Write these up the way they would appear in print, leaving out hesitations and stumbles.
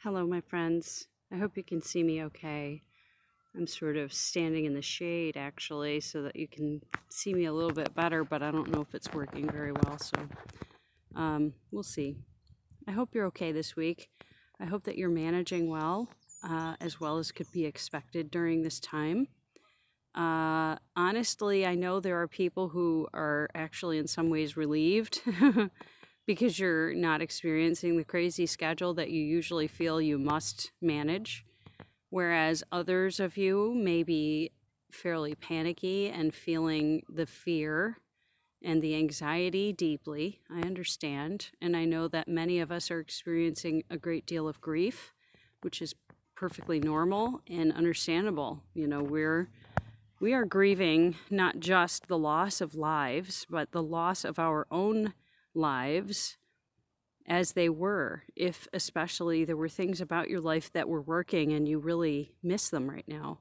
Hello, my friends. I hope you can see me okay. I'm sort of standing in the shade actually so that you can see me a little bit better, but I don't know if it's working very well, so we'll see. I hope you're okay this week. I hope that you're managing well as could be expected during this time. Honestly, I know there are people who are actually in some ways relieved because you're not experiencing the crazy schedule that you usually feel you must manage, whereas others of you may be fairly panicky and feeling the fear and the anxiety deeply. I understand, and I know that many of us are experiencing a great deal of grief, which is perfectly normal and understandable. We are grieving not just the loss of lives, but the loss of our own lives as they were, if especially there were things about your life that were working and you really miss them right now.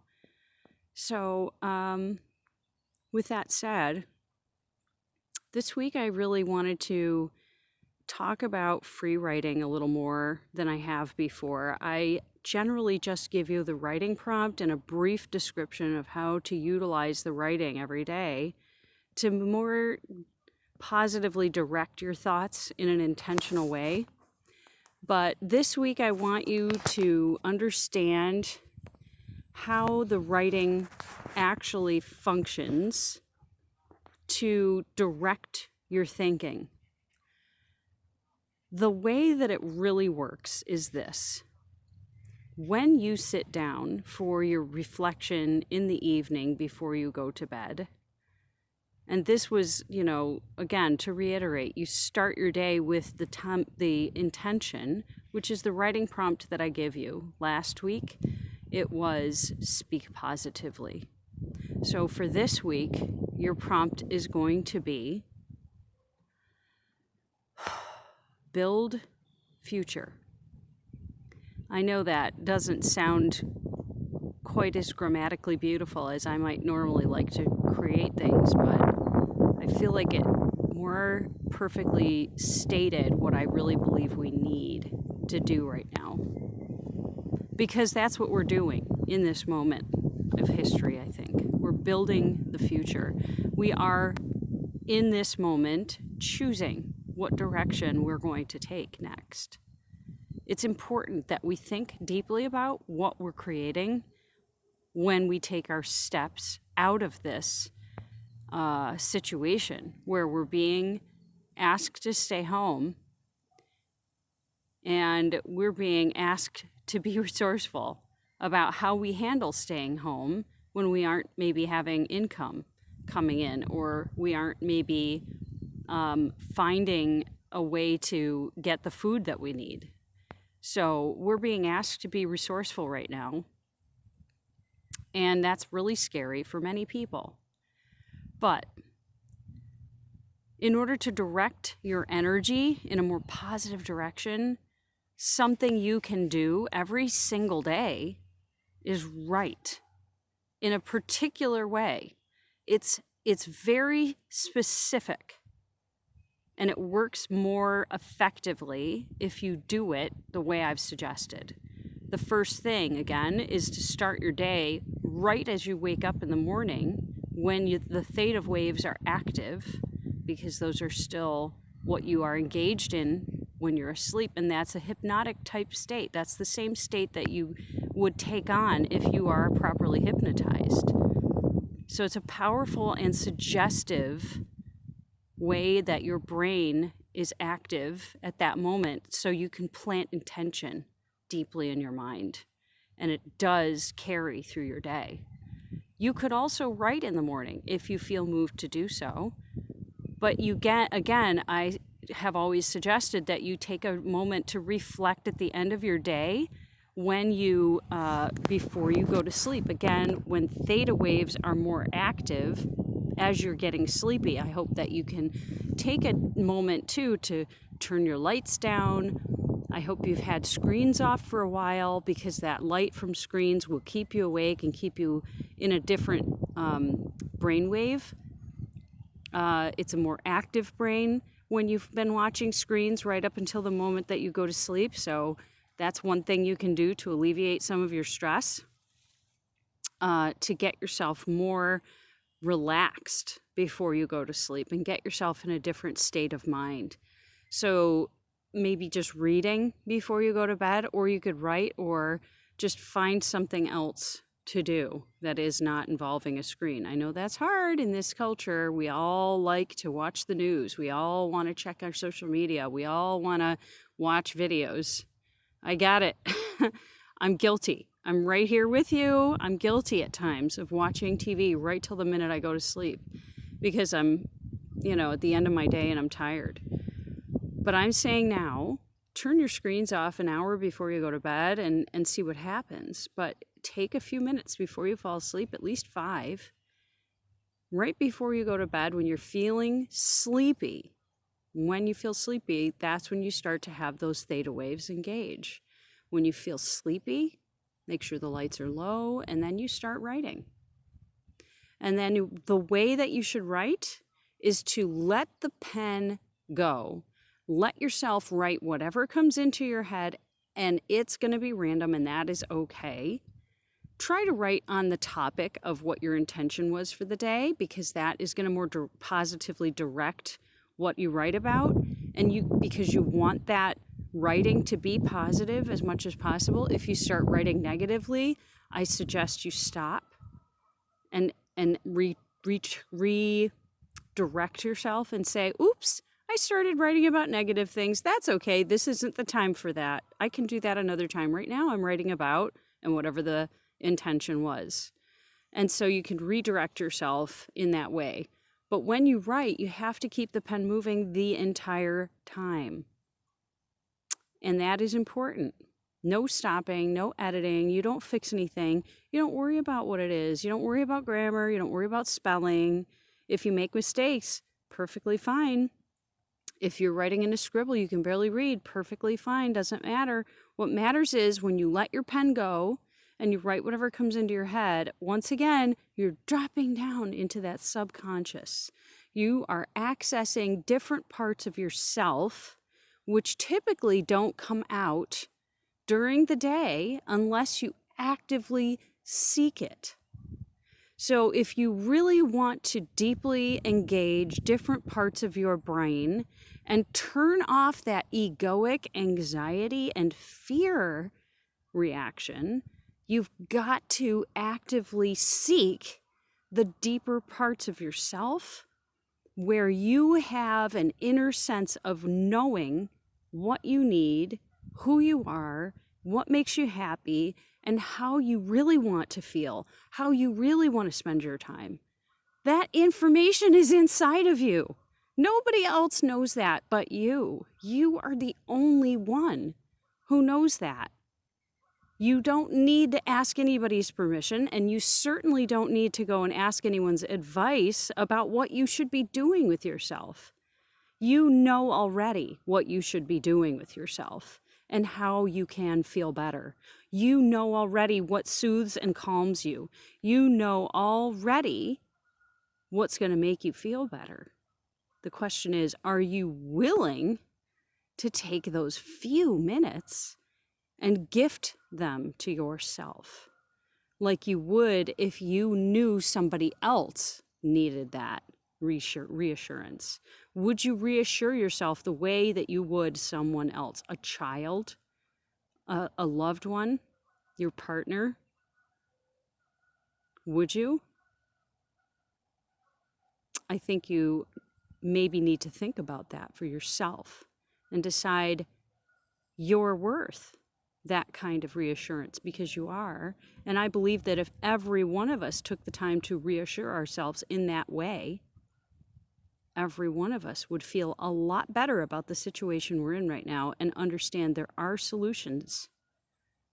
So, with that said, this week I really wanted to talk about free writing a little more than I have before. I generally just give you the writing prompt and a brief description of how to utilize the writing every day to more positively direct your thoughts in an intentional way. But this week I want you to understand how the writing actually functions to direct your thinking. The way that it really works is this. When you sit down for your reflection in the evening before you go to bed, and this was, again, to reiterate, you start your day with the intention, which is the writing prompt that I gave you last week. It was speak positively. So for this week, your prompt is going to be build future. I know that doesn't sound quite as grammatically beautiful as I might normally like to create things, but I feel like it more perfectly stated what I really believe we need to do right now. Because that's what we're doing in this moment of history, I think. We're building the future. We are, in this moment, choosing what direction we're going to take next. It's important that we think deeply about what we're creating when we take our steps out of this situation where we're being asked to stay home and we're being asked to be resourceful about how we handle staying home when we aren't maybe having income coming in, or we aren't maybe finding a way to get the food that we need. So we're being asked to be resourceful right now, and that's really scary for many people. But in order to direct your energy in a more positive direction, something you can do every single day is write in a particular way. It's very specific, and it works more effectively if you do it the way I've suggested. The first thing, again, is to start your day right as you wake up in the morning when the theta waves are active, because those are still what you are engaged in when you're asleep, and that's a hypnotic type state. That's the same state that you would take on if you are properly hypnotized. So it's a powerful and suggestive way that your brain is active at that moment, so you can plant intention deeply in your mind, and it does carry through your day. You could also write in the morning if you feel moved to do so, but I have always suggested that you take a moment to reflect at the end of your day when you before you go to sleep. Again, when theta waves are more active as you're getting sleepy, I hope that you can take a moment too to turn your lights down. I hope you've had screens off for a while, because that light from screens will keep you awake and keep you in a different brainwave. It's a more active brain when you've been watching screens right up until the moment that you go to sleep. So That's one thing you can do to alleviate some of your stress, to get yourself more relaxed before you go to sleep and get yourself in a different state of mind. So maybe just reading before you go to bed, or you could write, or just find something else to do that is not involving a screen. I know that's hard in this culture. We all like to watch the news. We all want to check our social media. We all want to watch videos. I got it. I'm guilty. I'm right here with you. I'm guilty at times of watching TV right till the minute I go to sleep because I'm, at the end of my day and I'm tired. But I'm saying now, turn your screens off an hour before you go to bed and see what happens. But take a few minutes before you fall asleep, at least 5, right before you go to bed when you're feeling sleepy. When you feel sleepy, that's when you start to have those theta waves engage. When you feel sleepy, make sure the lights are low, and then you start writing. And then the way that you should write is to let the pen go. Let yourself write whatever comes into your head, and it's going to be random, and that is okay. Try to write on the topic of what your intention was for the day, because that is going to more positively direct what you write about, and because you want that writing to be positive as much as possible. If you start writing negatively, I suggest you stop and redirect yourself and say, oops, I started writing about negative things. That's okay. This isn't the time for that. I can do that another time. Right now I'm writing about, and whatever the intention was. And so you can redirect yourself in that way. But when you write, you have to keep the pen moving the entire time. And that is important. No stopping, no editing. You don't fix anything. You don't worry about what it is. You don't worry about grammar. You don't worry about spelling. If you make mistakes, perfectly fine. If you're writing in a scribble you can barely read, perfectly fine. Doesn't matter. What matters is when you let your pen go and you write whatever comes into your head, once again, you're dropping down into that subconscious. You are accessing different parts of yourself, which typically don't come out during the day unless you actively seek it. So if you really want to deeply engage different parts of your brain and turn off that egoic anxiety and fear reaction, you've got to actively seek the deeper parts of yourself where you have an inner sense of knowing what you need, who you are, what makes you happy, and how you really want to feel, how you really want to spend your time. That information is inside of you. Nobody else knows that but you. You are the only one who knows that. You don't need to ask anybody's permission, and you certainly don't need to go and ask anyone's advice about what you should be doing with yourself. You know already what you should be doing with yourself and how you can feel better. You know already what soothes and calms you. You know already what's going to make you feel better. The question is, are you willing to take those few minutes and gift them to yourself like you would if you knew somebody else needed that reassurance? Would you reassure yourself the way that you would someone else, a child, a loved one, your partner? Would you? I think you maybe need to think about that for yourself and decide you're worth that kind of reassurance, because you are. And I believe that if every one of us took the time to reassure ourselves in that way, every one of us would feel a lot better about the situation we're in right now and understand there are solutions.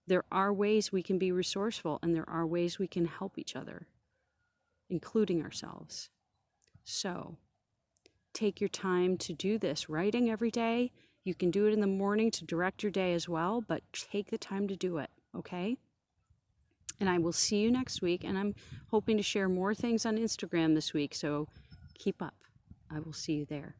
There are ways we can be resourceful, and there are ways we can help each other, including ourselves. So take your time to do this. Writing every day. You can do it in the morning to direct your day as well, but take the time to do it, okay? And I will see you next week, and I'm hoping to share more things on Instagram this week, so keep up. I will see you there.